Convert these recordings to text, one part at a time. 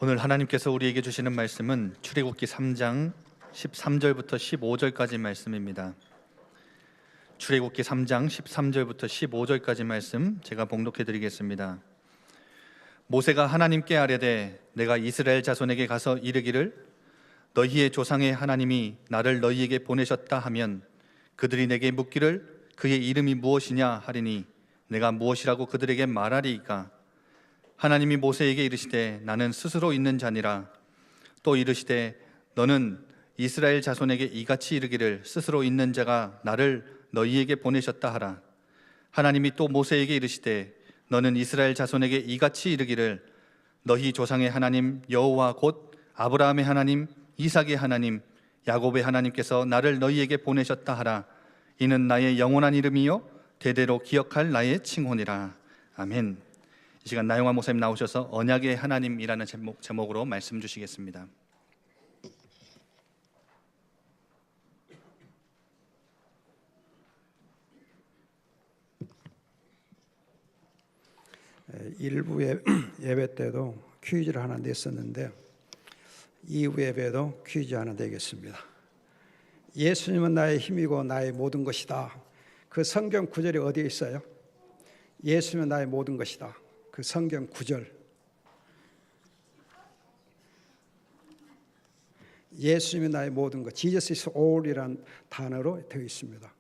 오늘 하나님께서 우리에게 주시는 말씀은 출애굽기 3장 13절부터 15절까지 말씀입니다. 출애굽기 3장 13절부터 15절까지 말씀 제가 봉독해 드리겠습니다. 모세가 하나님께 아뢰되 내가 이스라엘 자손에게 가서 이르기를 너희의 조상의 하나님이 나를 너희에게 보내셨다 하면 그들이 내게 묻기를 그의 이름이 무엇이냐 하리니 내가 무엇이라고 그들에게 말하리이까. 하나님이 모세에게 이르시되 나는 스스로 있는 자니라. 또 이르시되 너는 이스라엘 자손에게 이같이 이르기를 스스로 있는 자가 나를 너희에게 보내셨다 하라. 하나님이 또 모세에게 이르시되 너는 이스라엘 자손에게 이같이 이르기를 너희 조상의 하나님 여호와 곧 아브라함의 하나님 이삭의 하나님 야곱의 하나님께서 나를 너희에게 보내셨다 하라. 이는 나의 영원한 이름이요 대대로 기억할 나의 칭호니라. 아멘. 이 시간 나영화 목사님 나오셔서 언약의 하나님이라는 제목으로 말씀 주시겠습니다. 일부 예배 때도 퀴즈를 하나 냈었는데 2부 예배도 퀴즈 하나 내겠습니다. 예수님은 나의 힘이고 나의 모든 것이다. 그 성경 구절이 어디에 있어요? 예수님은 나의 모든 것이다. 그 성경 구절. 예수님이 나의 모든 것. Jesus is all이란 단어로 되어 있습니다.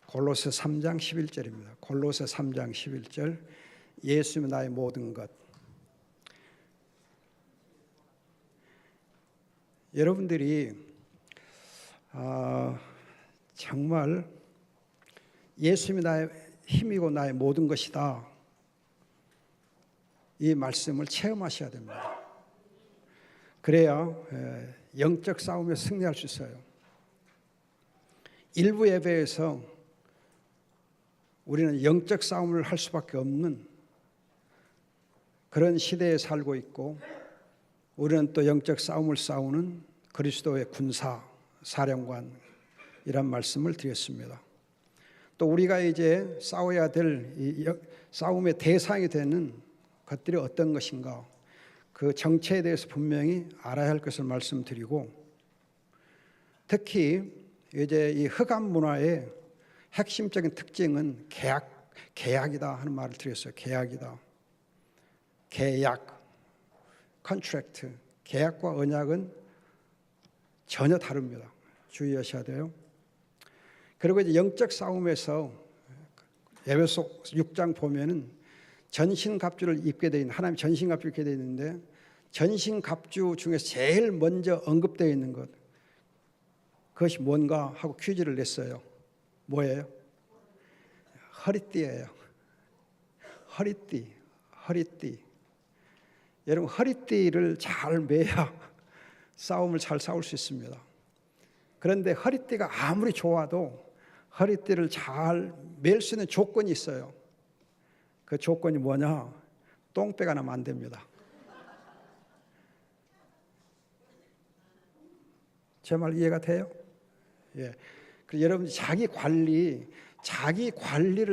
골로새 3장 11절입니다. 골로새 3장 11절. 예수님이 나의 모든 것. 여러분들이 정말 예수님이 나의 힘이고 나의 모든 것이다. 이 말씀을 체험하셔야 됩니다. 그래야 영적 싸움에 승리할 수 있어요. 일부 예배에서 우리는 영적 싸움을 할 수밖에 없는 그런 시대에 살고 있고, 우리는 또 영적 싸움을 싸우는 그리스도의 군사, 사령관이란 말씀을 드렸습니다. 또 우리가 이제 싸워야 될 이 싸움의 대상이 되는 것들이 어떤 것인가, 그 정체에 대해서 분명히 알아야 할 것을 말씀드리고, 특히 이제 이 흑암 문화의 핵심적인 특징은 계약이다 하는 말을 드렸어요. 계약이다. 계약, 컨트랙트, 계약과 언약은 전혀 다릅니다. 주의하셔야 돼요. 그리고 이제 영적 싸움에서 에베소 6장 보면은 전신갑주를 입게 되어 있는, 하나님 전신갑주 입게 되어 있는데, 전신갑주 중에 제일 먼저 언급되어 있는 것, 그것이 뭔가 하고 퀴즈를 냈어요. 뭐예요? 허리띠예요. 허리띠. 여러분, 허리띠를 잘 매야 싸움을 잘 싸울 수 있습니다. 그런데 허리띠가 아무리 좋아도 허리띠를 잘 맬 수 있는 조건이 있어요. 그 조건이 뭐냐? 똥배가 나면 안 됩니다. 제 말 이해가 돼요? 예. 그래서 여러분 자기 관리를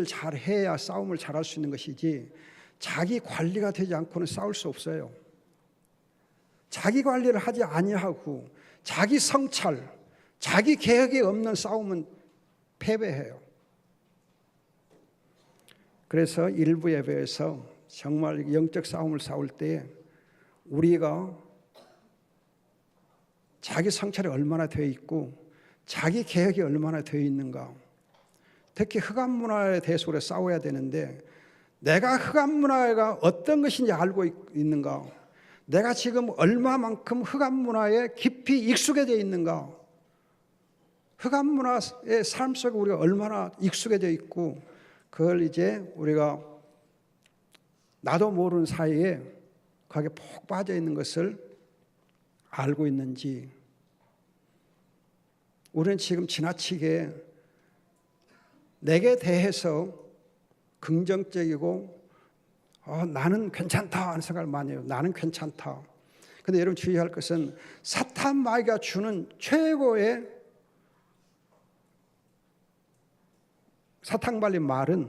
잘 해야 싸움을 잘할 수 있는 것이지, 자기 관리가 되지 않고는 싸울 수 없어요. 자기 관리를 하지 아니하고 자기 성찰, 자기 계획이 없는 싸움은 패배해요. 그래서 일부 예배에서 정말 영적 싸움을 싸울 때 우리가 자기 성찰이 얼마나 되어 있고 자기 계획이 얼마나 되어 있는가, 특히 흑암 문화에 대해서 우리가 싸워야 되는데, 내가 흑암 문화가 어떤 것인지 알고 있는가, 내가 지금 얼마만큼 흑암 문화에 깊이 익숙해져 있는가, 흑암 문화의 삶 속에 우리가 얼마나 익숙해져 있고, 그걸 이제 우리가 나도 모르는 사이에 거기에 푹 빠져 있는 것을 알고 있는지. 우리는 지금 지나치게 내게 대해서 긍정적이고 나는 괜찮다 하는 생각을 많이 해요. 나는 괜찮다. 그런데 여러분 주의할 것은 사탄 마귀가 주는 최고의 사탄 발린 말은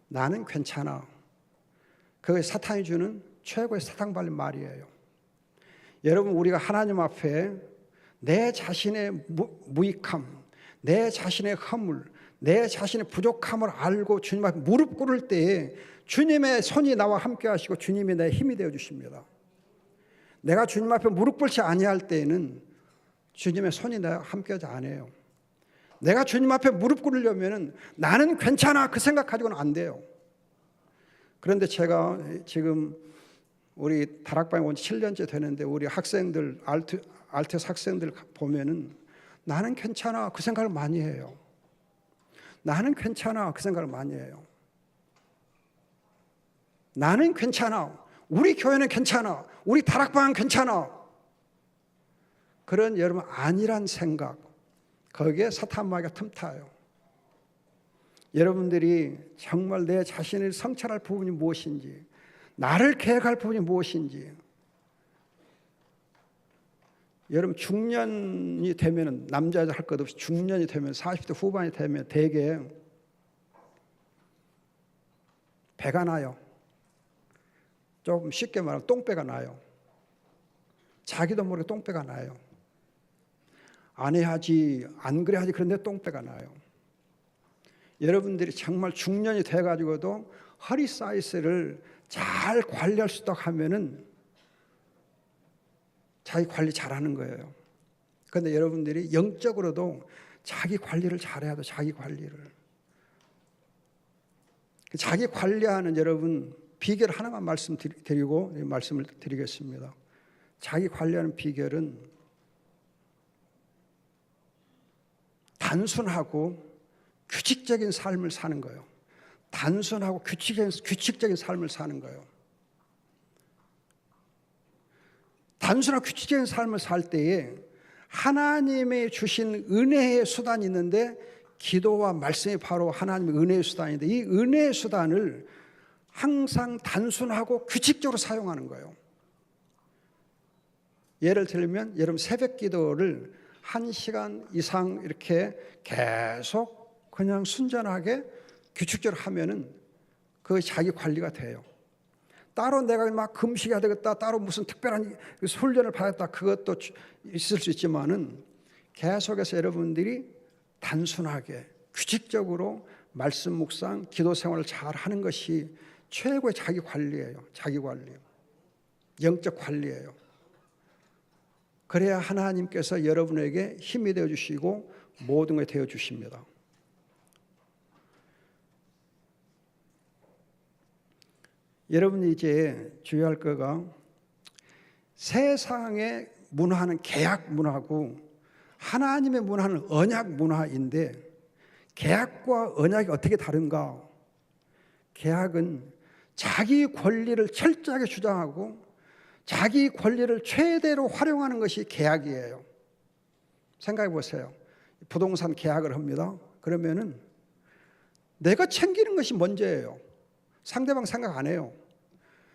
나는 괜찮아. 그게 사탄이 주는 최고의 사탄 발린 말이에요. 여러분, 우리가 하나님 앞에 내 자신의 무익함, 내 자신의 허물, 내 자신의 부족함을 알고 주님 앞에 무릎 꿇을 때에 주님의 손이 나와 함께 하시고 주님이 내 힘이 되어 주십니다. 내가 주님 앞에 무릎 꿇지 아니할 때에는 주님의 손이 나와 함께 하지 않아요. 내가 주님 앞에 무릎 꿇으려면 나는 괜찮아 그 생각 가지고는 안 돼요. 그런데 제가 지금 우리 다락방에 온 지 7년째 되는데 우리 학생들, 알테스 학생들 보면은 나는 괜찮아 그 생각을 많이 해요. 나는 괜찮아 그 생각을 많이 해요. 나는 괜찮아. 우리 교회는 괜찮아. 우리 다락방은 괜찮아. 그런 여러분 아니란 생각, 거기에 사탄 마귀가 틈타요. 여러분들이 정말 내 자신을 성찰할 부분이 무엇인지, 나를 계획할 부분이 무엇인지. 여러분 중년이 되면 남자 여자 할 것 없이 중년이 되면 40대 후반이 되면 대개 배가 나요. 조금 쉽게 말하면 똥배가 나요. 자기도 모르게 똥배가 나요. 안 해야지, 안 그래야지, 그런데 똥배가 나요. 여러분들이 정말 중년이 돼가지고도 허리 사이즈를 잘 관리할 수 있다고 하면은 자기 관리 잘하는 거예요. 그런데 여러분들이 영적으로도 자기 관리를 잘해야 돼. 자기 관리를. 자기 관리하는 여러분 비결 하나만 말씀드리고 말씀을 드리겠습니다. 자기 관리하는 비결은 단순하고 규칙적인 삶을 사는 거예요. 단순하고 규칙적인 삶을 사는 거예요. 단순하고 규칙적인 삶을 살 때에 하나님의 주신 은혜의 수단이 있는데 기도와 말씀이 바로 하나님의 은혜의 수단인데 이 은혜의 수단을 항상 단순하고 규칙적으로 사용하는 거예요. 예를 들면 여러분 새벽 기도를 1시간 이상 이렇게 계속 그냥 순전하게 규칙적으로 하면은 그 자기 관리가 돼요. 따로 내가 막 금식해야 되겠다, 따로 무슨 특별한 훈련을 받았다, 그것도 있을 수 있지만은 계속해서 여러분들이 단순하게 규칙적으로 말씀 묵상, 기도 생활을 잘 하는 것이 최고의 자기 관리예요. 자기 관리, 영적 관리예요. 그래야 하나님께서 여러분에게 힘이 되어 주시고 모든 게 되어 주십니다. 여러분이 이제 주의할 거가 세상의 문화는 계약 문화고 하나님의 문화는 언약 문화인데 계약과 언약이 어떻게 다른가? 계약은 자기 권리를 철저하게 주장하고 자기 권리를 최대로 활용하는 것이 계약이에요. 생각해 보세요. 부동산 계약을 합니다. 그러면은 내가 챙기는 것이 먼저예요. 상대방 생각 안 해요.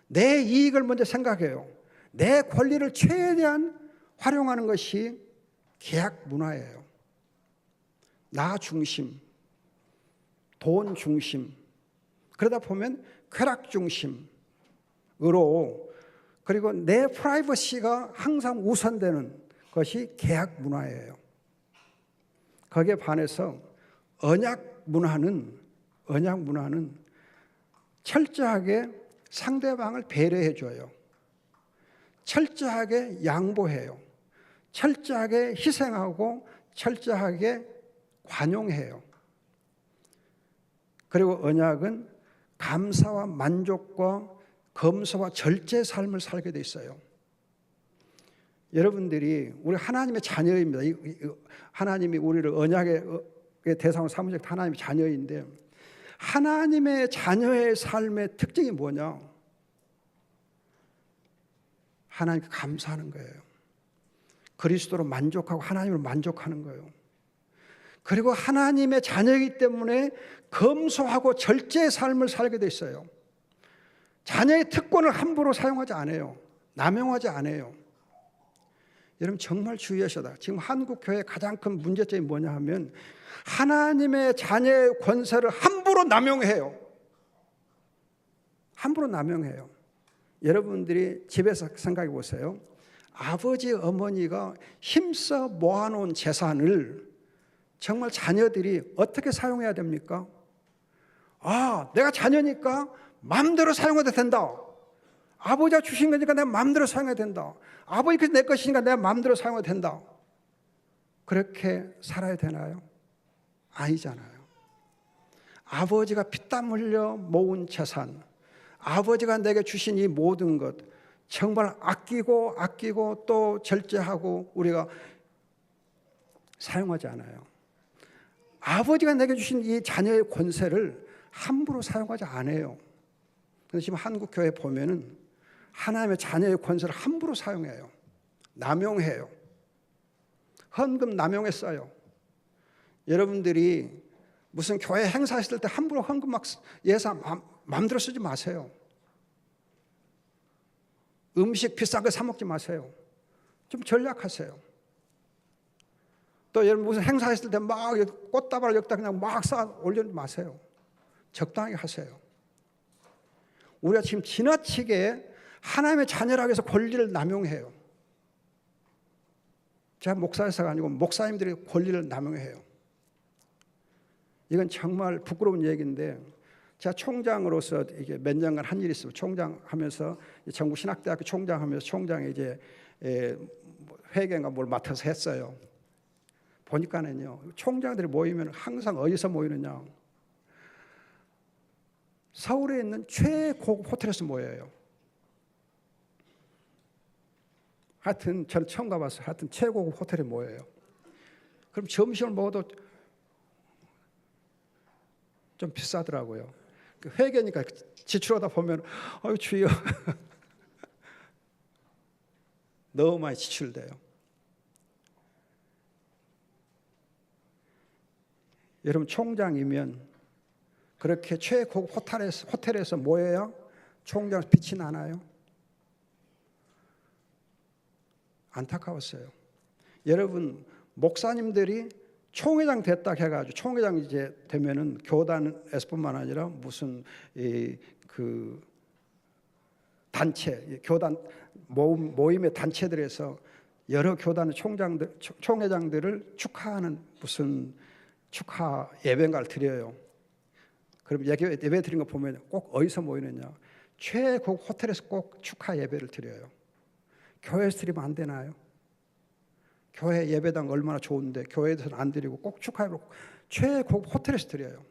내 이익을 먼저 생각해요. 내 권리를 최대한 활용하는 것이 계약 문화예요. 나 중심, 돈 중심, 그러다 보면 쾌락 중심으로, 그리고 내 프라이버시가 항상 우선되는 것이 계약 문화예요. 거기에 반해서 언약 문화는 철저하게 상대방을 배려해 줘요. 철저하게 양보해요. 철저하게 희생하고 철저하게 관용해요. 그리고 언약은 감사와 만족과 검소와 절제의 삶을 살게 돼 있어요. 여러분들이 우리 하나님의 자녀입니다. 하나님이 우리를 언약의 대상으로 삼으신 하나님의 자녀인데 하나님의 자녀의 삶의 특징이 뭐냐? 하나님께 감사하는 거예요. 그리스도로 만족하고 하나님을 만족하는 거예요. 그리고 하나님의 자녀이기 때문에 검소하고 절제의 삶을 살게 돼 있어요. 자녀의 특권을 함부로 사용하지 않아요. 남용하지 않아요. 여러분 정말 주의하셔야. 지금 한국 교회의 가장 큰 문제점이 뭐냐 하면 하나님의 자녀의 권세를 함부로 남용해요. 함부로 남용해요. 여러분들이 집에서 생각해 보세요. 아버지, 어머니가 힘써 모아놓은 재산을 정말 자녀들이 어떻게 사용해야 됩니까? 내가 자녀니까 마음대로 사용해도 된다. 아버지가 주신 거니까 내가 마음대로 사용해야 된다. 아버지가 내 것이니까 내가 마음대로 사용해도 된다. 그렇게 살아야 되나요? 아니잖아요. 아버지가 피땀 흘려 모은 재산, 아버지가 내게 주신 이 모든 것 정말 아끼고 또 절제하고 우리가 사용하지 않아요. 아버지가 내게 주신 이 자녀의 권세를 함부로 사용하지 않아요. 그래서 지금 한국 교회 보면은 하나님의 자녀의 권세를 함부로 사용해요. 남용해요. 헌금 남용했어요. 여러분들이 무슨 교회 행사했을 때 함부로 헌금 막 예산 마음대로 쓰지 마세요. 음식 비싼 거 사 먹지 마세요. 좀 전략하세요. 또 여러분 무슨 행사했을 때 막 꽃다발을 여기다 그냥 막 쌓아 올리지 마세요. 적당히 하세요. 우리가 지금 지나치게 하나님의 자녀라고 해서 권리를 남용해요. 제가 목사에서가 아니고 목사님들이 권리를 남용해요. 이건 정말 부끄러운 얘기인데 제가 총장으로서 이게 몇 년간 한 일이 있어요. 총장하면서 전국 신학대학교 총장하면서 총장이 이제 회계인가 뭘 맡아서 했어요. 보니까는요, 총장들이 모이면 항상 어디서 모이느냐? 서울에 있는 최고급 호텔에서 모여요. 하여튼 저는 처음 가봤어요. 하여튼 최고급 호텔에 모여요. 그럼 점심을 먹어도 좀 비싸더라고요. 회계니까 지출하다 보면 주여 너무 많이 지출돼요. 여러분 총장이면 그렇게 최고급 호텔에서 모여야 총장 빛이 나나요? 안타까웠어요. 여러분 목사님들이 총회장 됐다 해가지고 총회장 이제 되면은 교단에서뿐만 아니라 무슨 그 단체 교단 모임의 단체들에서 여러 교단의 총회장들을 축하하는 무슨 축하 예배인가를 드려요. 그럼 예배 드린 거 보면 꼭 어디서 모이느냐? 최고급 호텔에서 꼭 축하 예배를 드려요. 교회에서 드리면 안 되나요? 교회 예배당 얼마나 좋은데 교회에서는 안 드리고 꼭 축하해로 최고급 호텔에서 드려요.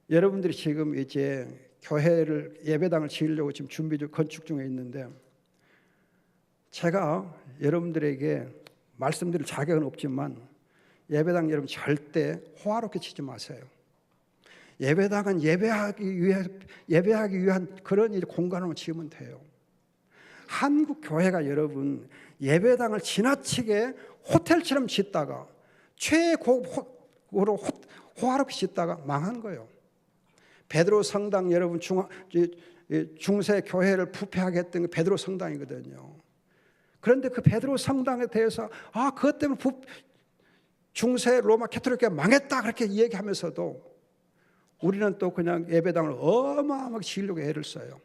여러분들이 지금 이제 교회를 예배당을 지으려고 지금 준비 중 건축 중에 있는데 제가 여러분들에게 말씀드릴 자격은 없지만 예배당 여러분 절대 호화롭게 치지 마세요. 예배당은 예배하기 위한 그런 공간으로 지으면 돼요. 한국 교회가 여러분 예배당을 지나치게 호텔처럼 짓다가 최고급으로 호화롭게 짓다가 망한 거예요. 베드로 성당 여러분 중세 교회를 부패하게 했던 게 베드로 성당이거든요. 그런데 그 베드로 성당에 대해서 그것 때문에 중세 로마 캐톨릭교회 망했다 그렇게 얘기하면서도 우리는 또 그냥 예배당을 어마어마하게 지으려고 애를 써요.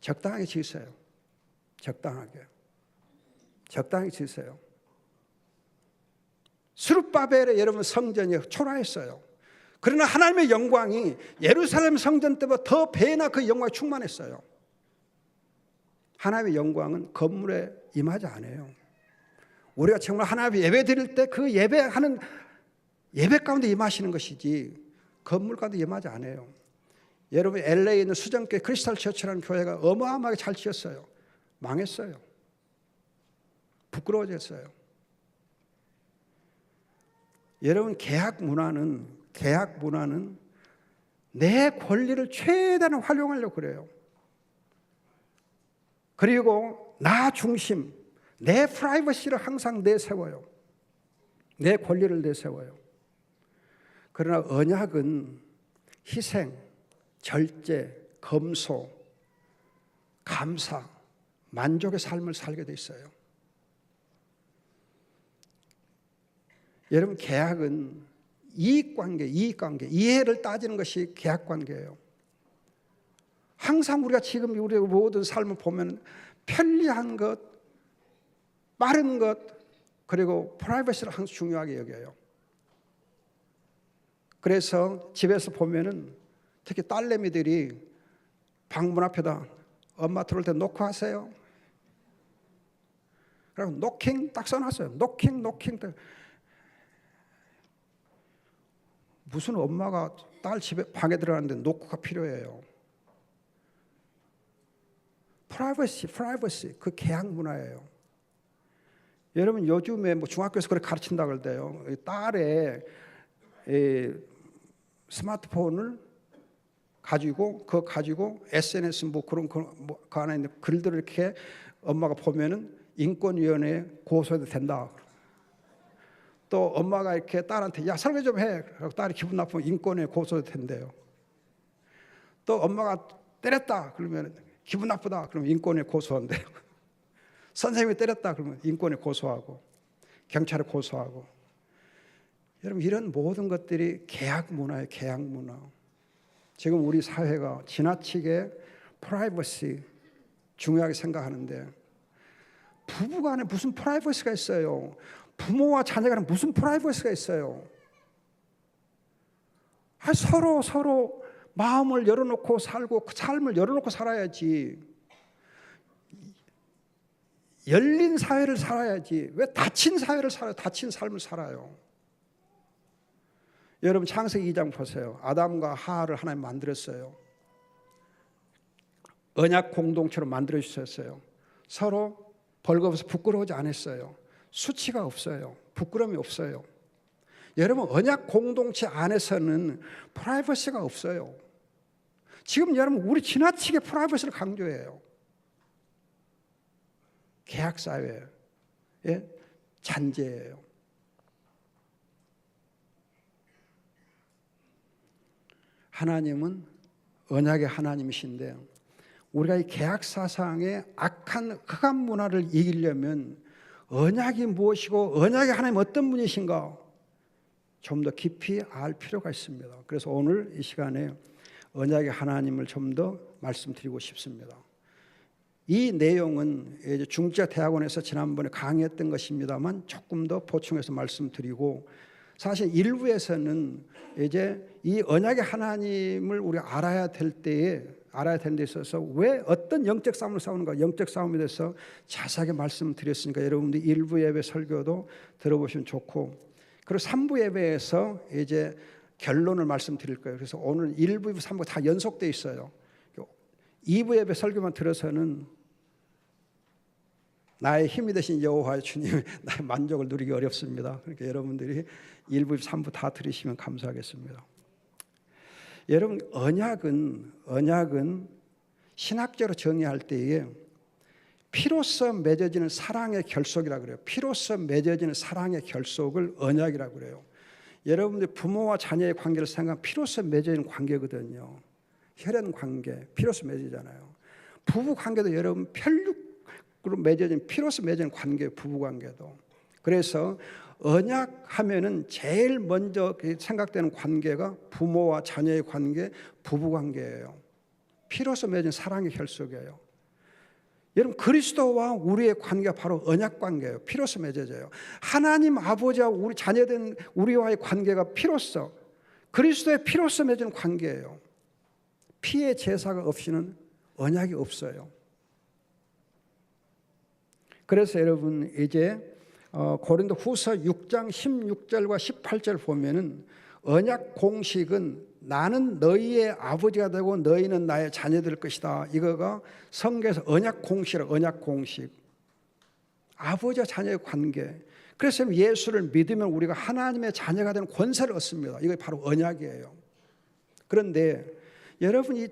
적당하게 지으세요. 적당히 지으세요. 스룹바벨의 여러분 성전이 초라했어요. 그러나 하나님의 영광이 예루살렘 성전 때보다 더 배나 그 영광이 충만했어요. 하나님의 영광은 건물에 임하지 않아요. 우리가 정말 하나님 예배 드릴 때 그 예배하는 예배 가운데 임하시는 것이지 건물 가운데 임하지 않아요. 여러분 LA에 있는 수정교회 크리스탈 처치라는 교회가 어마어마하게 잘 지었어요. 망했어요. 부끄러워졌어요. 여러분 계약 문화는 내 권리를 최대한 활용하려고 그래요. 그리고 나 중심, 내 프라이버시를 항상 내세워요. 내 권리를 내세워요. 그러나 언약은 희생, 절제, 검소, 감사, 만족의 삶을 살게 돼 있어요. 여러분 계약은 이해관계, 이해를 따지는 것이 계약관계예요. 항상 우리가 지금 우리 모든 삶을 보면 편리한 것, 빠른 것, 그리고 프라이버시를 항상 중요하게 여겨요. 그래서 집에서 보면은 특히 딸내미들이 방문 앞에다 엄마 들어올 때 노크하세요. 그리고 노킹 딱 써놨어요. 노킹. 무슨 엄마가 딸 집에 방에 들어가는데 노크가 필요해요. 프라이버시 그 계약 문화예요. 여러분 요즘에 뭐 중학교에서 그렇게 가르친다 그러대요. 딸의 스마트폰을 가지고 SNS 뭐 그런 그 안에 있는 글들을 이렇게 엄마가 보면은 인권위원회에 고소해도 된다. 또 엄마가 이렇게 딸한테 야 설거지 좀 해. 그리고 딸이 기분 나쁘면 인권위에 고소해도 된대요. 또 엄마가 때렸다 그러면 기분 나쁘다 그러면 인권위에 고소한대요. 선생님이 때렸다 그러면 인권에 고소하고 경찰에 고소하고. 여러분 이런 모든 것들이 계약 문화예요. 계약 문화. 지금 우리 사회가 지나치게 프라이버시 중요하게 생각하는데 부부간에 무슨 프라이버시가 있어요. 부모와 자녀간에 무슨 프라이버시가 있어요. 서로 마음을 열어놓고 살고 그 삶을 열어놓고 살아야지. 열린 사회를 살아야지. 왜 닫힌 사회를 살아요? 닫힌 삶을 살아요. 여러분 창세기 2장 보세요. 아담과 하와를 하나님 만들었어요. 언약 공동체로 만들어 주셨어요. 서로 벌거벗어 부끄러워하지 않았어요. 수치가 없어요. 부끄러움이 없어요. 여러분 언약 공동체 안에서는 프라이버시가 없어요. 지금 여러분 우리 지나치게 프라이버시를 강조해요. 계약사회의 잔재예요. 하나님은 언약의 하나님이신데 우리가 이 계약사상의 악한 흑암 문화를 이기려면 언약이 무엇이고 언약의 하나님 어떤 분이신가 좀 더 깊이 알 필요가 있습니다. 그래서 오늘 이 시간에 언약의 하나님을 좀 더 말씀드리고 싶습니다. 이 내용은 이제 중지대학원에서 지난번에 강의했던 것입니다만 조금 더 보충해서 말씀드리고 사실 일부에서는 이제 이 언약의 하나님을 우리가 알아야 되는 데 있어서 왜 어떤 영적 싸움을 싸우는가 영적 싸움에 대해서 자세하게 말씀드렸으니까 여러분들 일부 예배 설교도 들어보시면 좋고 그리고 3부 예배에서 이제 결론을 말씀드릴 거예요. 그래서 오늘 1부, 2부, 3부 다 연속돼 있어요. 2부 예배 설교만 들어서는 나의 힘이 되신 여호와의 주님의 나의 만족을 누리기 어렵습니다. 그러니까 여러분들이 1부, 3부 다 들으시면 감사하겠습니다. 여러분 언약은 신학적으로 정의할 때에 피로써 맺어지는 사랑의 결속이라고 그래요. 피로써 맺어지는 사랑의 결속을 언약이라고 그래요. 여러분들 부모와 자녀의 관계를 생각하면 피로써 맺어지는 관계거든요. 혈연 관계, 피로써 맺어지잖아요. 부부 관계도 여러분 혈육으로 맺어진 피로써 맺어지는 관계예요. 부부 관계도. 그래서 언약하면은 제일 먼저 생각되는 관계가 부모와 자녀의 관계, 부부 관계예요. 피로써 맺은 사랑의 결속이에요. 여러분 그리스도와 우리의 관계가 바로 언약 관계예요. 피로써 맺어져요. 하나님 아버지와 우리 자녀된 우리와의 관계가 피로써 그리스도의 피로써 맺은 관계예요. 피의 제사가 없이는 언약이 없어요. 그래서 여러분 이제 고린도 후서 6장 16절과 18절 보면은 언약 공식은 나는 너희의 아버지가 되고 너희는 나의 자녀될 것이다. 이거가 성경에서 언약 공식이라고 언약 공식. 아버지와 자녀의 관계. 그래서 예수를 믿으면 우리가 하나님의 자녀가 되는 권세를 얻습니다. 이게 바로 언약이에요. 그런데 여러분이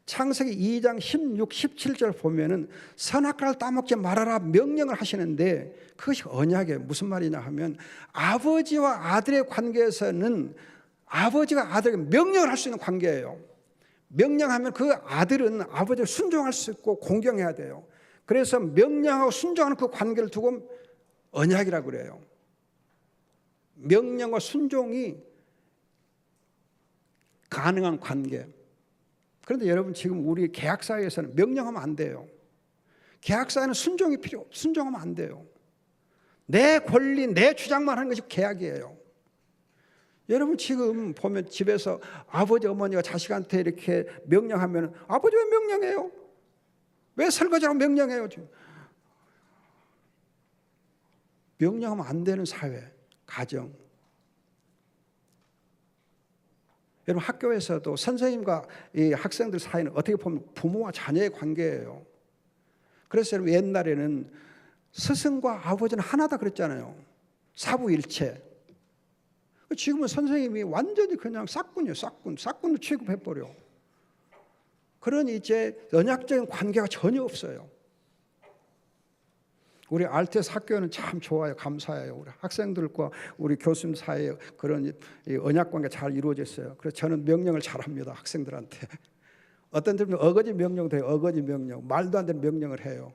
창세기 2장 16, 17절 보면은 선악과를 따먹지 말아라 명령을 하시는데 그것이 언약이에요. 무슨 말이냐 하면 아버지와 아들의 관계에서는 아버지가 아들에게 명령을 할 수 있는 관계예요. 명령하면 그 아들은 아버지를 순종할 수 있고 공경해야 돼요. 그래서 명령하고 순종하는 그 관계를 두고 언약이라고 그래요. 명령과 순종이 가능한 관계. 그런데 여러분 지금 우리 계약사회에서는 명령하면 안 돼요. 계약사회는 순종하면 안 돼요. 내 권리, 내 주장만 하는 것이 계약이에요. 여러분 지금 보면 집에서 아버지 어머니가 자식한테 이렇게 명령하면 아버지 왜 명령해요? 왜 설거지라고 명령해요? 명령하면 안 되는 사회, 가정. 여러분 학교에서도 선생님과 이 학생들 사이는 어떻게 보면 부모와 자녀의 관계예요. 그래서 여러분 옛날에는 스승과 아버지는 하나다 그랬잖아요. 사부일체. 지금은 선생님이 완전히 그냥 싹군이에요. 싹군을 취급해버려. 그러니 이제 언약적인 관계가 전혀 없어요. 우리 RTS 학교는 참 좋아요. 감사해요. 우리 학생들과 우리 교수님 사이에 그런 언약 관계가 잘 이루어졌어요. 그래서 저는 명령을 잘합니다. 학생들한테. 어떤 때는 어거지 명령도 해요. 어거지 명령. 말도 안 되는 명령을 해요.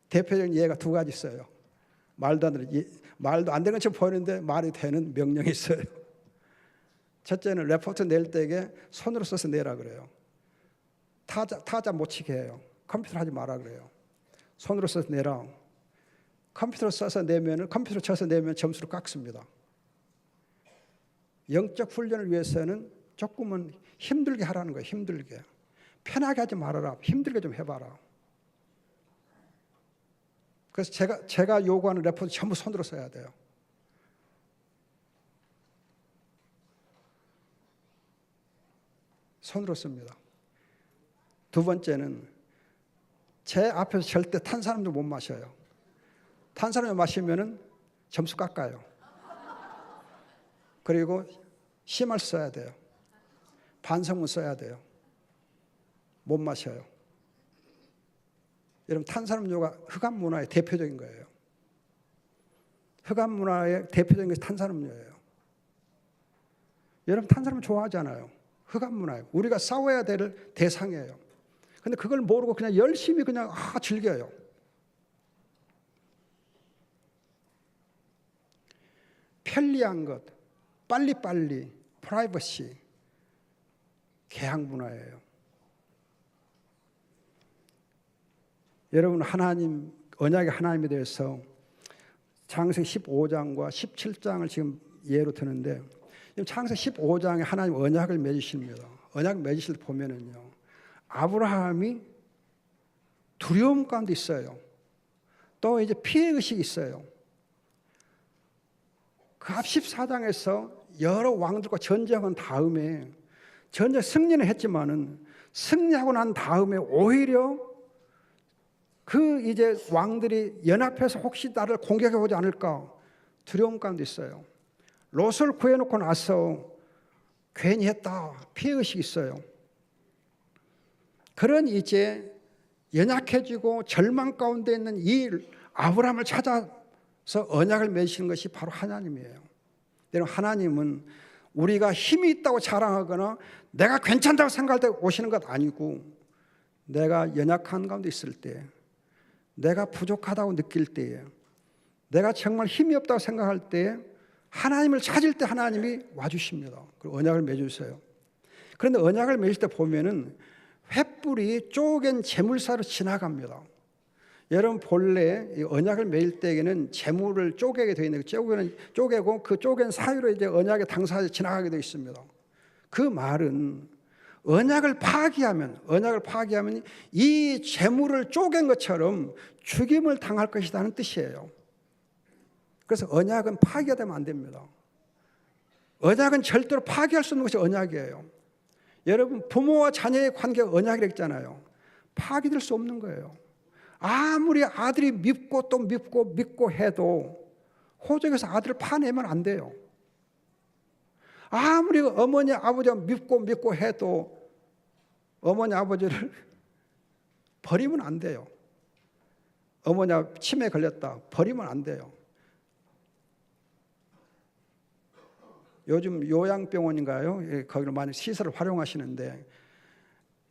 대표적인 예가 두 가지 있어요. 말도 안 되는 것처럼 보이는데 말이 되는 명령이 있어요. 첫째는 레포트 낼 때에 손으로 써서 내라 그래요. 타자 못 치게 해요. 컴퓨터로 하지 마라 그래요. 손으로 써서 내라. 컴퓨터로 쳐서 내면 점수를 깎습니다. 영적 훈련을 위해서는 조금은 힘들게 하라는 거예요. 힘들게. 편하게 하지 말아라. 힘들게 좀 해봐라. 그래서 제가 요구하는 레포트 전부 손으로 써야 돼요. 손으로 씁니다. 두 번째는 제 앞에서 절대 탄산음료 못 마셔요. 탄산음료 마시면은 점수 깎아요. 그리고 심할 써야 돼요. 반성문 써야 돼요. 못 마셔요. 여러분 탄산음료가 흑암 문화의 대표적인 거예요. 흑암 문화의 대표적인 것이 탄산음료예요. 여러분 탄산음료 좋아하잖아요. 흑암 문화예요. 우리가 싸워야 될 대상이에요. 근데 그걸 모르고 그냥 열심히 그냥 즐겨요. 편리한 것, 빨리빨리, 프라이버시, 계약 문화예요. 여러분 하나님, 언약의 하나님에 대해서 창세기 15장과 17장을 지금 예로 드는데 창세기 15장에 하나님 언약을 맺으십니다. 언약을 맺으실 때 보면은요. 아브라함이 두려움 가운데 있어요. 또 이제 피해의식이 있어요. 그 앞 14장에서 여러 왕들과 전쟁한 다음에 전쟁 승리는 했지만은 승리하고 난 다음에 오히려 그 이제 왕들이 연합해서 혹시 나를 공격해 오지 않을까 두려움 가운데 있어요. 롯을 구해놓고 나서 괜히 했다 피해의식이 있어요. 그런 이제 연약해지고 절망 가운데 있는 이 아브라함을 찾아서 언약을 맺으시는 것이 바로 하나님이에요. 여러분 하나님은 우리가 힘이 있다고 자랑하거나 내가 괜찮다고 생각할 때 오시는 것 아니고 내가 연약한 가운데 있을 때 내가 부족하다고 느낄 때에 내가 정말 힘이 없다고 생각할 때에 하나님을 찾을 때 하나님이 와주십니다. 그리고 언약을 맺으세요. 그런데 언약을 맺을 때 보면은 횃불이 쪼갠 재물사로 지나갑니다. 여러분 본래 언약을 맺을 때에는 재물을 쪼개게 되어 있는 쪼개고 그 쪼갠 사유로 이제 언약의 당사자가 지나가게 되어 있습니다. 그 말은 언약을 파기하면 이 재물을 쪼갠 것처럼 죽임을 당할 것이라는 뜻이에요. 그래서 언약은 파기가 되면 안 됩니다. 언약은 절대로 파기할 수 없는 것이 언약이에요. 여러분 부모와 자녀의 관계가 언약이랬잖아요. 파기될 수 없는 거예요. 아무리 아들이 밉고 또 믿고 해도 호적에서 아들을 파내면 안 돼요. 아무리 어머니 아버지가 믿고 해도 어머니 아버지를 버리면 안 돼요. 어머니가 치매에 걸렸다 버리면 안 돼요. 요즘 요양병원인가요? 거기를 많이 시설을 활용하시는데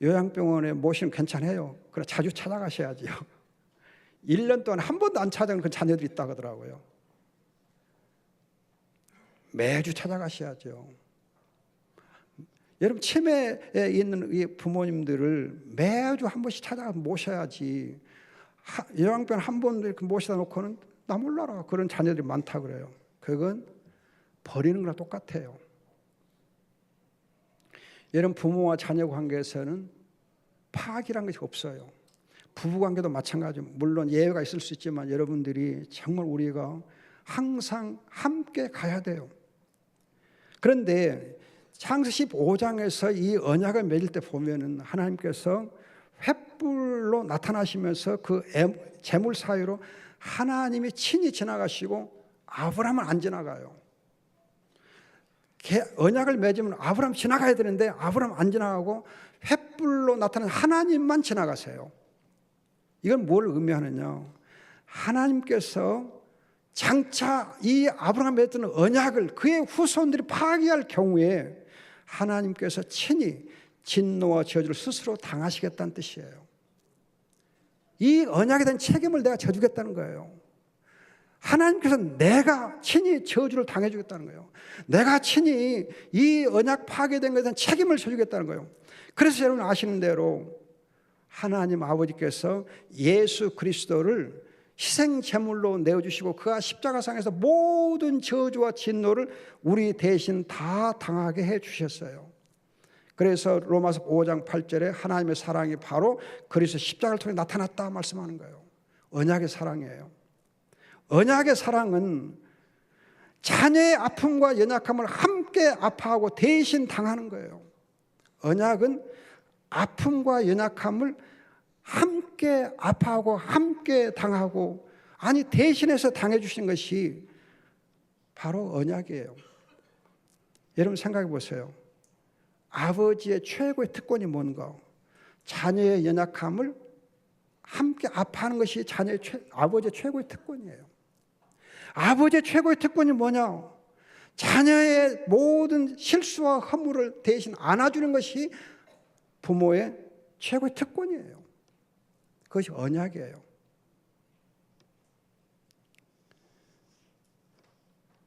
요양병원에 모시면 괜찮아요. 그래 자주 찾아가셔야지요. 1년 동안 한 번도 안 찾아간 그 자녀들이 있다고 하더라고요. 매주 찾아가셔야죠. 여러분 치매에 있는 이 부모님들을 매주 한 번씩 찾아가 모셔야지. 요양병 한 번 이렇게 모시다 놓고는 나 몰라라 그런 자녀들이 많다 그래요. 그건 버리는 거랑 똑같아요. 여러분 부모와 자녀 관계에서는 파악이라는 것이 없어요. 부부 관계도 마찬가지입니다. 물론 예외가 있을 수 있지만 여러분들이 정말 우리가 항상 함께 가야 돼요. 그런데 창세기 15장에서 이 언약을 맺을 때 보면은 하나님께서 횃불로 나타나시면서 그 재물 사이로 하나님이 친히 지나가시고 아브라함은 안 지나가요. 언약을 맺으면 아브라함 지나가야 되는데 아브라함 안 지나가고 횃불로 나타나는 하나님만 지나가세요. 이건 뭘 의미하느냐? 하나님께서 장차 이 아브라함이 맺은 언약을 그의 후손들이 파괴할 경우에 하나님께서 친히 진노와 저주를 스스로 당하시겠다는 뜻이에요. 이 언약에 대한 책임을 내가 져주겠다는 거예요. 하나님께서 내가 친히 저주를 당해주겠다는 거예요. 내가 친히 이 언약 파괴된 것에 대한 책임을 져주겠다는 거예요. 그래서 여러분 아시는 대로 하나님 아버지께서 예수 그리스도를 희생 제물로 내어주시고 그가 십자가상에서 모든 저주와 진노를 우리 대신 다 당하게 해주셨어요. 그래서 로마서 5장 8절에 하나님의 사랑이 바로 그리스도 십자가를 통해 나타났다 말씀하는 거예요. 언약의 사랑이에요. 언약의 사랑은 자녀의 아픔과 연약함을 함께 아파하고 대신 당하는 거예요. 언약은 아픔과 연약함을 함께 아파하고 함께 당하고 아니 대신해서 당해주신 것이 바로 언약이에요. 여러분 생각해 보세요. 아버지의 최고의 특권이 뭔가? 자녀의 연약함을 함께 아파하는 것이 아버지의 최고의 특권이에요. 아버지의 최고의 특권이 뭐냐? 자녀의 모든 실수와 허물을 대신 안아주는 것이 부모의 최고의 특권이에요. 그것이 언약이에요.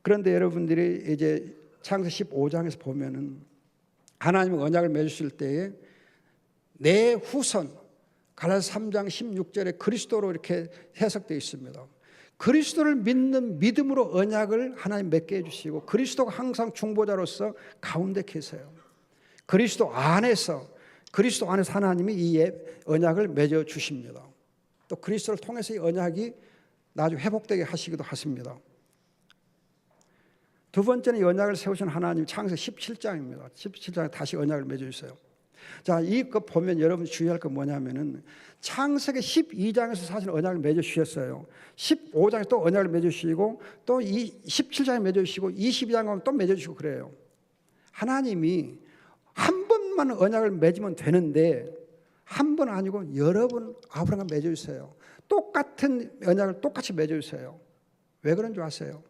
그런데 여러분들이 이제 창세기 15장에서 보면은 하나님의 언약을 맺으실 때에 내 후손 갈라디아서 3장 16절에 그리스도로 이렇게 해석되어 있습니다. 그리스도를 믿는 믿음으로 언약을 하나님 맺게 해주시고 그리스도가 항상 중보자로서 가운데 계세요. 그리스도 안에서 하나님이 이 언약을 맺어 주십니다. 또 그리스도를 통해서 이 언약이 나중에 회복되게 하시기도 하십니다. 두 번째는 이 언약을 세우신 하나님 창세기 17장입니다. 17장에 다시 언약을 맺어주세요. 자, 이거 보면 여러분 주의할 건 뭐냐면은 창세기 12장에서 사실 언약을 맺어주셨어요. 15장에 또 언약을 맺어주시고 또 17장에 맺어주시고 22장에 가면 또 맺어주시고 그래요. 하나님이 한 번만 언약을 맺으면 되는데 한 번 아니고 여러 번 아브라함과 맺어주세요. 똑같은 언약을 똑같이 맺어주세요. 왜 그런 줄 아세요?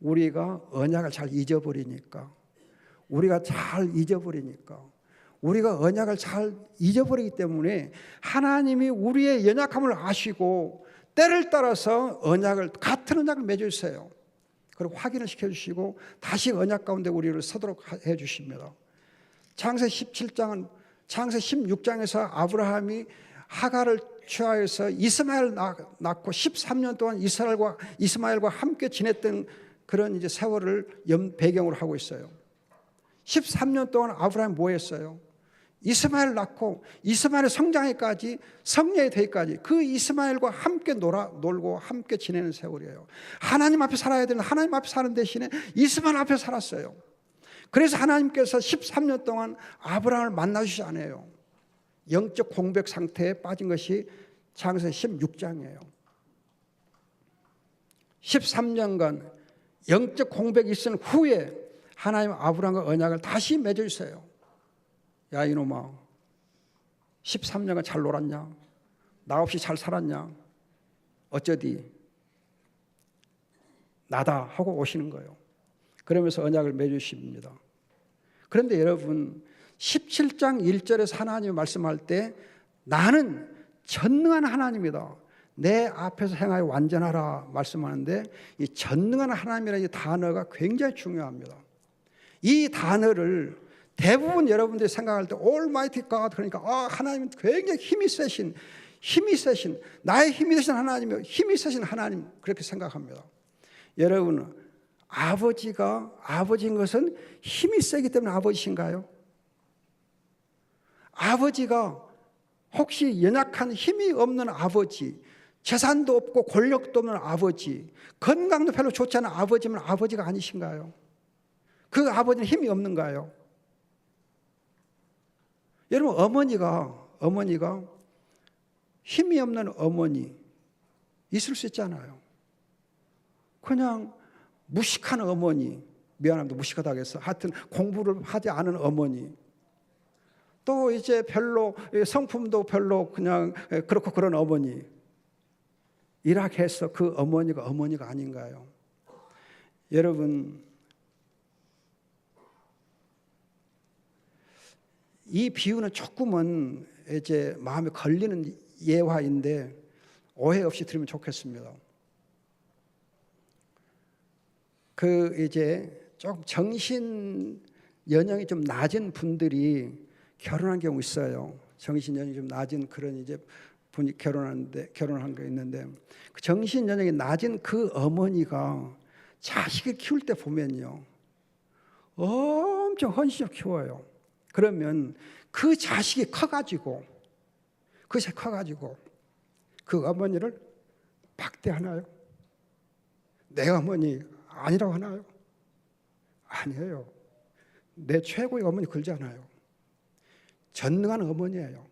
우리가 언약을 잘 잊어버리니까 우리가 언약을 잘 잊어버리기 때문에 하나님이 우리의 연약함을 아시고 때를 따라서 같은 언약을 맺어주세요. 그리고 확인을 시켜주시고 다시 언약 가운데 우리를 서도록 해주십니다. 창세기 16장에서 아브라함이 하갈을 취하여서 이스마엘을 낳고 13년 동안 이스마엘과 함께 지냈던 그런 이제 세월을 배경으로 하고 있어요. 13년 동안 아브라함이 뭐 했어요? 이스마엘을 낳고 이스마엘의 성장에까지 성녀의 되기까지 그 이스마엘과 함께 놀고 함께 지내는 세월이에요. 하나님 앞에 살아야 되는 하나님 앞에 사는 대신에 이스마엘 앞에 살았어요. 그래서 하나님께서 13년 동안 아브라함을 만나주시지 않아요. 영적 공백 상태에 빠진 것이 창세기 16장이에요. 13년간 영적 공백이 있은 후에 하나님 아브라함과 언약을 다시 맺어주세요. 야 이놈아 13년간 잘 놀았냐? 나 없이 잘 살았냐? 어쩌디? 나다 하고 오시는 거예요. 그러면서 언약을 맺으십니다. 그런데 여러분 17장 1절에서 하나님이 말씀할 때 나는 전능한 하나님이다. 내 앞에서 행하여 완전하라 말씀하는데 이 전능한 하나님이라는 이 단어가 굉장히 중요합니다. 이 단어를 대부분 여러분들이 생각할 때 Almighty God 그러니까 하나님은 굉장히 힘이 세신 나의 힘이 되신 하나님이요 힘이 세신 하나님 그렇게 생각합니다. 여러분 아버지인 것은 힘이 세기 때문에 아버지신가요? 아버지가 혹시 연약한 힘이 없는 아버지, 재산도 없고 권력도 없는 아버지, 건강도 별로 좋지 않은 아버지면 아버지가 아니신가요? 그 아버지는 힘이 없는가요? 여러분 어머니가 힘이 없는 어머니 있을 수 있잖아요. 그냥 무식한 어머니, 미안합니다. 무식하다고 해서 하여튼 공부를 하지 않은 어머니, 또 이제 별로 성품도 별로 그냥 그렇고 그런 어머니 이렇게 해서 그 어머니가 아닌가요? 여러분 이 비유는 조금은 이제 마음에 걸리는 예화인데 오해 없이 들으면 좋겠습니다. 그 이제 조금 정신 연령이 좀 낮은 분들이 결혼한 경우 있어요. 정신 연령이 좀 낮은 그런 이제 분이 결혼한 게 있는데 그 정신 연령이 낮은 그 어머니가 자식을 키울 때 보면요 엄청 헌신을 키워요. 그러면 그 자식이 커가지고 그 어머니를 박대하나요? 내 어머니 아니라고 하나요? 아니에요. 내 최고의 어머니 그러잖아요. 전능한 어머니예요.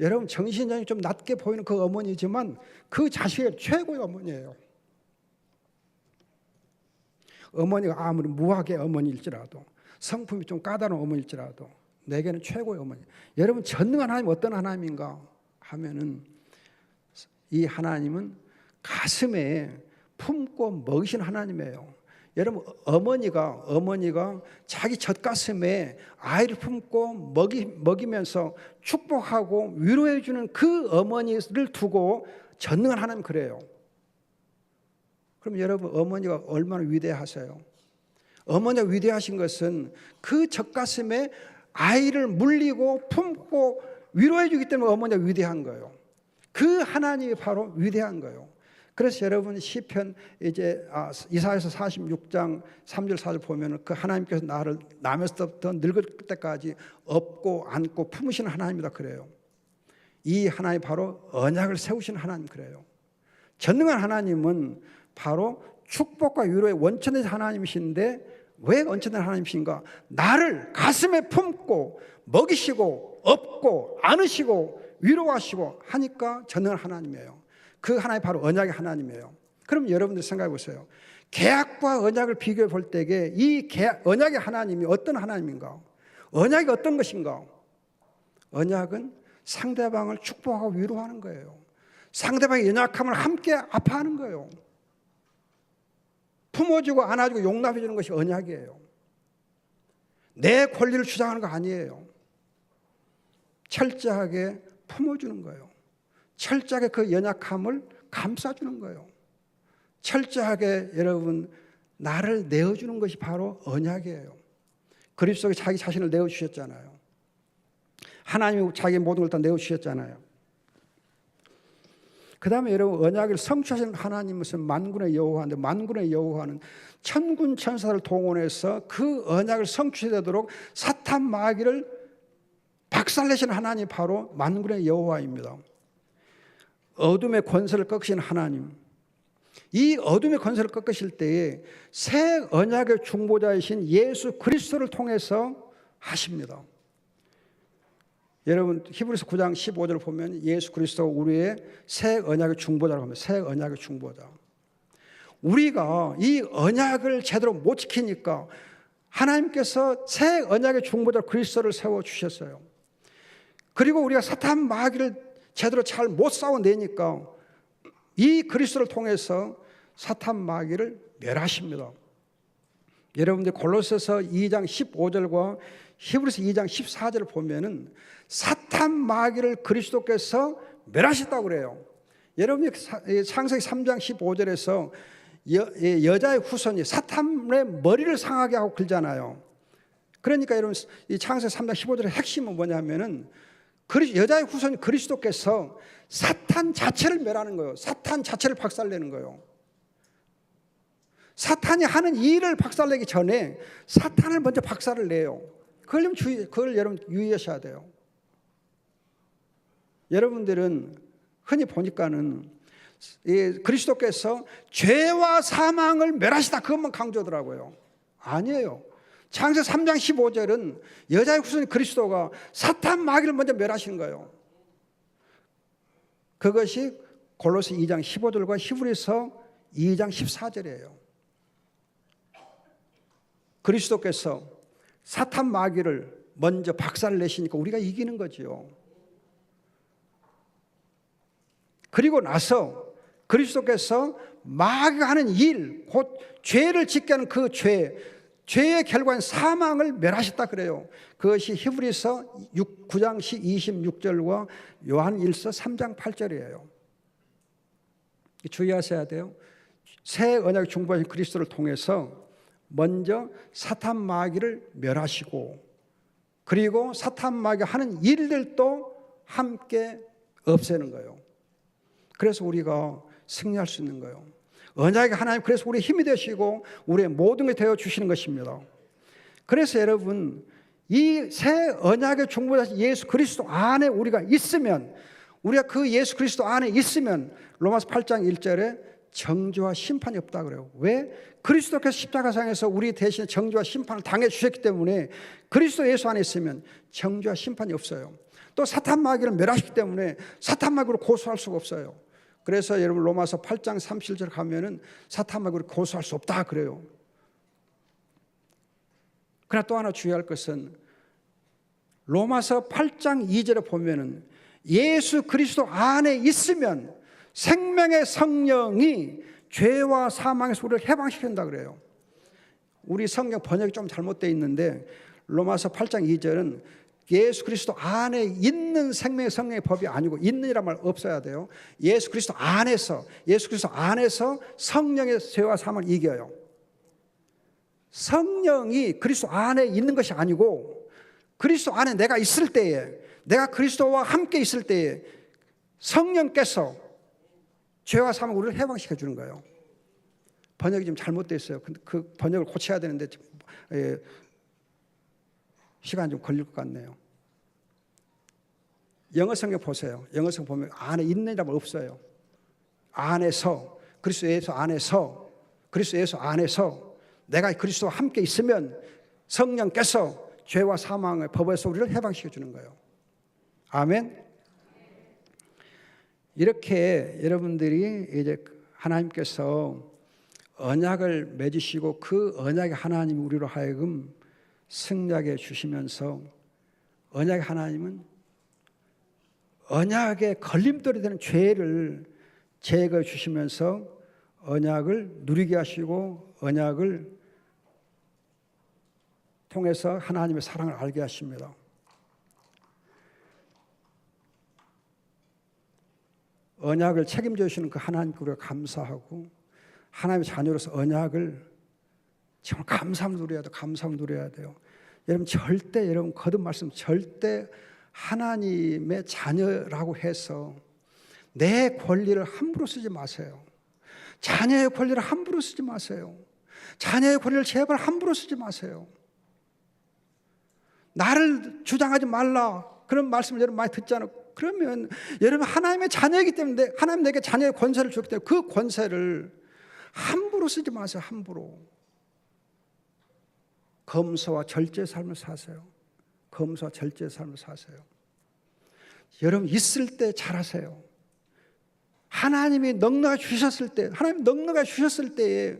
여러분 정신력이 좀 낮게 보이는 그 어머니지만 그 자식의 최고의 어머니예요. 어머니가 아무리 무학의 어머니일지라도 성품이 좀 까다로운 어머니일지라도 내게는 최고의 어머니. 여러분 전능한 하나님 어떤 하나님인가 하면은 이 하나님은 가슴에 품고 먹이신 하나님이에요. 여러분 어머니가 자기 젖가슴에 아이를 품고 먹이면서 축복하고 위로해 주는 그 어머니를 두고 전능한 하나님 그래요. 그럼 여러분 어머니가 얼마나 위대하세요? 어머니가 위대하신 것은 그 젖가슴에 아이를 물리고 품고 위로해 주기 때문에 어머니가 위대한 거예요. 그 하나님이 바로 위대한 거예요. 그래서 여러분 시편 이제 이사야서 46장 3절 4절 보면은 그 하나님께서 나를 남에서부터 늙을 때까지 업고 안고 품으시는 하나님이다 그래요. 이 하나님 바로 언약을 세우신 하나님 그래요. 전능한 하나님은 바로 축복과 위로의 원천의 하나님이신데 왜 원천의 하나님이신가? 나를 가슴에 품고 먹이시고 업고 안으시고 위로하시고 하니까 전능한 하나님이에요. 그 하나님 바로 언약의 하나님이에요. 그럼 여러분들 생각해 보세요. 계약과 언약을 비교해 볼 때에 이 언약의 하나님이 어떤 하나님인가? 언약이 어떤 것인가? 언약은 상대방을 축복하고 위로하는 거예요. 상대방의 연약함을 함께 아파하는 거예요. 품어주고 안아주고 용납해 주는 것이 언약이에요. 내 권리를 주장하는 거 아니에요. 철저하게 품어주는 거예요. 철저하게 그 연약함을 감싸주는 거예요. 철저하게 여러분 나를 내어주는 것이 바로 언약이에요. 그리스도가 자기 자신을 내어주셨잖아요. 하나님이 자기 모든 걸 다 내어주셨잖아요. 그 다음에 여러분 언약을 성취하시는 하나님은 만군의 여호와인데 만군의 여호와는 천군 천사를 동원해서 그 언약을 성취되도록 사탄 마귀를 박살내시는 하나님이 바로 만군의 여호와입니다. 어둠의 권세를 꺾으신 하나님. 이 어둠의 권세를 꺾으실 때에 새 언약의 중보자이신 예수 그리스도를 통해서 하십니다. 여러분 히브리서 9장 15절을 보면 예수 그리스도가 우리의 새 언약의 중보자라고 합니다. 새 언약의 중보자. 우리가 이 언약을 제대로 못 지키니까 하나님께서 새 언약의 중보자 그리스도를 세워주셨어요. 그리고 우리가 사탄 마귀를 제대로 잘 못 싸워내니까 이 그리스도를 통해서 사탄 마귀를 멸하십니다. 여러분들 골로새서 2장 15절과 히브리서 2장 14절을 보면은 사탄 마귀를 그리스도께서 멸하셨다고 그래요. 여러분이 창세기 3장 15절에서 여자의 후손이 사탄의 머리를 상하게 하고 긁잖아요. 그러니까 여러분 이 창세기 3장 15절의 핵심은 뭐냐면은 여자의 후손 그리스도께서 사탄 자체를 멸하는 거예요. 사탄 자체를 박살내는 거예요. 사탄이 하는 일을 박살내기 전에 사탄을 먼저 박살을 내요. 그걸 여러분 유의하셔야 돼요. 여러분들은 흔히 보니까는 그리스도께서 죄와 사망을 멸하시다 그것만 강조하더라고요. 아니에요. 창세기 3장 15절은 여자의 후손 그리스도가 사탄 마귀를 먼저 멸하시는 거예요. 그것이 골로새 2장 15절과 히브리서 2장 14절이에요. 그리스도께서 사탄 마귀를 먼저 박살을 내시니까 우리가 이기는 거지요. 그리고 나서 그리스도께서 마귀가 하는 일, 곧 죄를 짓게 하는 그 죄의 결과인 사망을 멸하셨다 그래요. 그것이 히브리서 9장 26절과 요한 1서 3장 8절이에요. 주의하셔야 돼요. 새 언약의 중보하신 그리스도를 통해서 먼저 사탄 마귀를 멸하시고 그리고 사탄 마귀가 하는 일들도 함께 없애는 거예요. 그래서 우리가 승리할 수 있는 거예요. 언약의 하나님, 그래서 우리의 힘이 되시고 우리의 모든 게 되어 주시는 것입니다. 그래서 여러분 이 새 언약의 중보자신 예수 그리스도 안에 우리가 있으면, 우리가 그 예수 그리스도 안에 있으면 로마서 8장 1절에 정죄와 심판이 없다 그래요. 왜? 그리스도께서 십자가상에서 우리 대신에 정죄와 심판을 당해 주셨기 때문에 그리스도 예수 안에 있으면 정죄와 심판이 없어요. 또 사탄 마귀를 멸하시기 때문에 사탄 마귀로 고소할 수가 없어요. 그래서 여러분 로마서 8장 37절 가면은 사탄 마귀를 고소할 수 없다 그래요. 그러나 또 하나 주의할 것은 로마서 8장 2절에 보면은 예수 그리스도 안에 있으면 생명의 성령이 죄와 사망에서 우리를 해방시킨다 그래요. 우리 성경 번역이 좀 잘못되어 있는데 로마서 8장 2절은 예수 그리스도 안에 있는 생명의 성령의 법이 아니고, 있는이란 말 없어야 돼요. 예수 그리스도 안에서 성령의 죄와 사망을 이겨요. 성령이 그리스도 안에 있는 것이 아니고 그리스도 안에 내가 있을 때에, 내가 그리스도와 함께 있을 때에 성령께서 죄와 사망을 우리를 해방시켜 주는 거예요. 번역이 좀 잘못되어 있어요. 그 번역을 고쳐야 되는데 시간이 좀 걸릴 것 같네요. 영어 성경 보세요. 영어 성경 보면 안에 있는이란 말 없어요. 안에서, 그리스도 예수 안에서 내가 그리스도와 함께 있으면 성령께서 죄와 사망의 법에서 우리를 해방시켜 주는 거예요. 아멘. 이렇게 여러분들이 이제 하나님께서 언약을 맺으시고 그 언약의 하나님이 우리로 하여금 승리하게 주시면서, 언약의 하나님은 언약의 걸림돌이 되는 죄를 제거해 주시면서 언약을 누리게 하시고 언약을 통해서 하나님의 사랑을 알게 하십니다. 언약을 책임져 주시는 그 하나님께 우리가 감사하고 하나님의 자녀로서 언약을 정말 감사함을 누려야 돼요. 감사함을 누려야 돼요. 여러분 절대, 여러분 거듭 말씀, 절대 하나님의 자녀라고 해서 내 권리를 함부로 쓰지 마세요. 자녀의 권리를 함부로 쓰지 마세요. 자녀의 권리를 제발 함부로 쓰지 마세요. 나를 주장하지 말라, 그런 말씀을 여러분 많이 듣잖아요. 그러면 여러분 하나님의 자녀이기 때문에, 하나님 내게 자녀의 권세를 줬기 때문에 그 권세를 함부로 쓰지 마세요. 함부로. 검소와 절제의 삶을 사세요. 검소와 절제의 삶을 사세요. 여러분 있을 때 잘하세요. 하나님이 넉넉히 주셨을 때, 하나님 넉넉히 주셨을 때에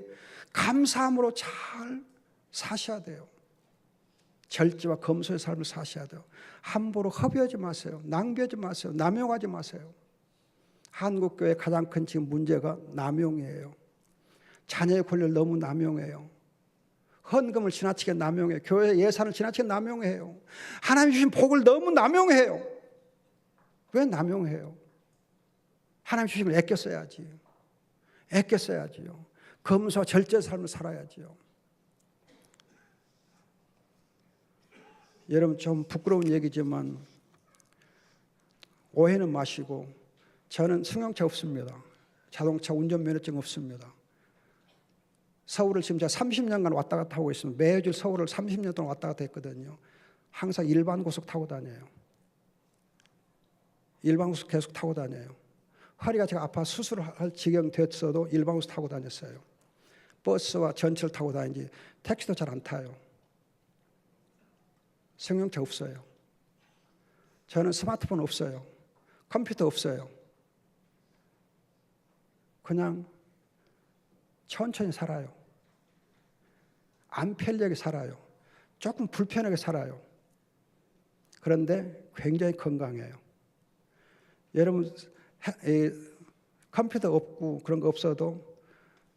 감사함으로 잘 사셔야 돼요. 절제와 검소의 삶을 사셔야 돼요. 함부로 허비하지 마세요. 낭비하지 마세요. 남용하지 마세요. 한국교회의 가장 큰 지금 문제가 남용이에요. 자녀의 권리를 너무 남용해요. 헌금을 지나치게 남용해요. 교회 예산을 지나치게 남용해요. 하나님 주신 복을 너무 남용해요. 왜 남용해요? 하나님 주신 걸 아껴 써야지. 아껴 써야지요. 검소와 절제의 삶을 살아야지요. 여러분 좀 부끄러운 얘기지만 오해는 마시고 저는 승용차 없습니다. 자동차 운전면허증 없습니다. 서울을 지금 제가 30년간 왔다 갔다 하고 있습니다. 매주 서울을 30년 동안 왔다 갔다 했거든요. 항상 일반 고속 타고 다녀요. 일반 고속 계속 타고 다녀요. 허리가 제가 아파 수술할 지경 됐어도 일반 고속 타고 다녔어요. 버스와 전철 타고 다니지 택시도 잘 안 타요. 승용차 없어요. 저는 스마트폰 없어요. 컴퓨터 없어요. 그냥 천천히 살아요. 안 편리하게 살아요. 조금 불편하게 살아요. 그런데 굉장히 건강해요. 여러분 컴퓨터 없고 그런 거 없어도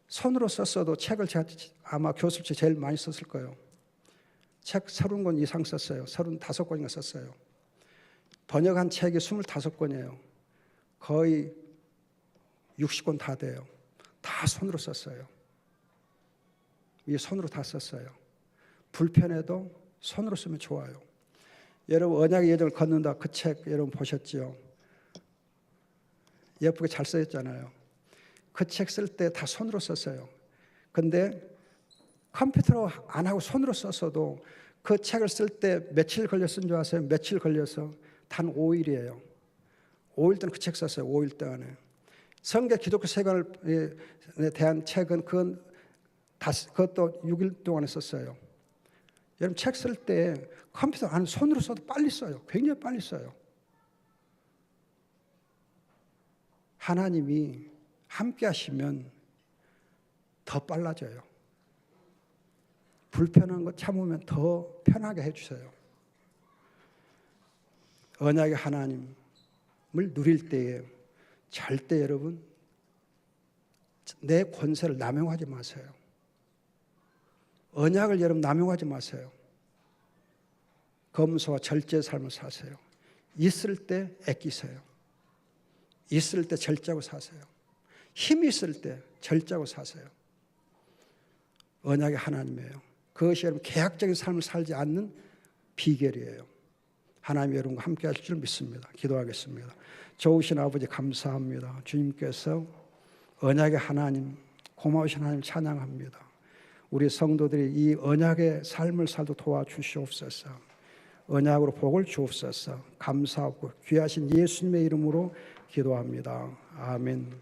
손으로 썼어도 책을 제가 아마 교습체 제일 많이 썼을 거예요. 책 30권 이상 썼어요. 35권인가 썼어요. 번역한 책이 25권이에요. 거의 60권 다 돼요. 다 손으로 썼어요. 이 손으로 다 썼어요. 불편해도 손으로 쓰면 좋아요. 여러분 언약의 여정을 걷는다 그 책 여러분 보셨지요? 예쁘게 잘 써있잖아요. 그 책 쓸 때 다 손으로 썼어요. 근데 컴퓨터로 안 하고 손으로 썼어도 그 책을 쓸 때 며칠 걸려 쓴 줄 아세요? 며칠 걸려서 단 5일이에요. 5일 동안 그 책 썼어요. 5일 동안에. 성경 기독교 세관에 대한 책은 그것도 6일 동안에 썼어요. 여러분 책 쓸 때 컴퓨터 안 손으로 써도 빨리 써요. 굉장히 빨리 써요. 하나님이 함께 하시면 더 빨라져요. 불편한 거 참으면 더 편하게 해주세요. 언약의 하나님을 누릴 때에 절대 여러분 내 권세를 남용하지 마세요. 언약을 여러분 남용하지 마세요. 검소와 절제의 삶을 사세요. 있을 때 아끼세요. 있을 때 절제하고 사세요. 힘이 있을 때 절제하고 사세요. 언약의 하나님이에요. 그것이 여러분 계약적인 삶을 살지 않는 비결이에요. 하나님이 여러분과 함께 하실 줄 믿습니다. 기도하겠습니다. 좋으신 아버지 감사합니다. 주님께서 언약의 하나님, 고마우신 하나님 찬양합니다. 우리 성도들이 이 언약의 삶을 살도록 도와주시옵소서. 언약으로 복을 주옵소서. 감사하고 귀하신 예수님의 이름으로 기도합니다. 아멘.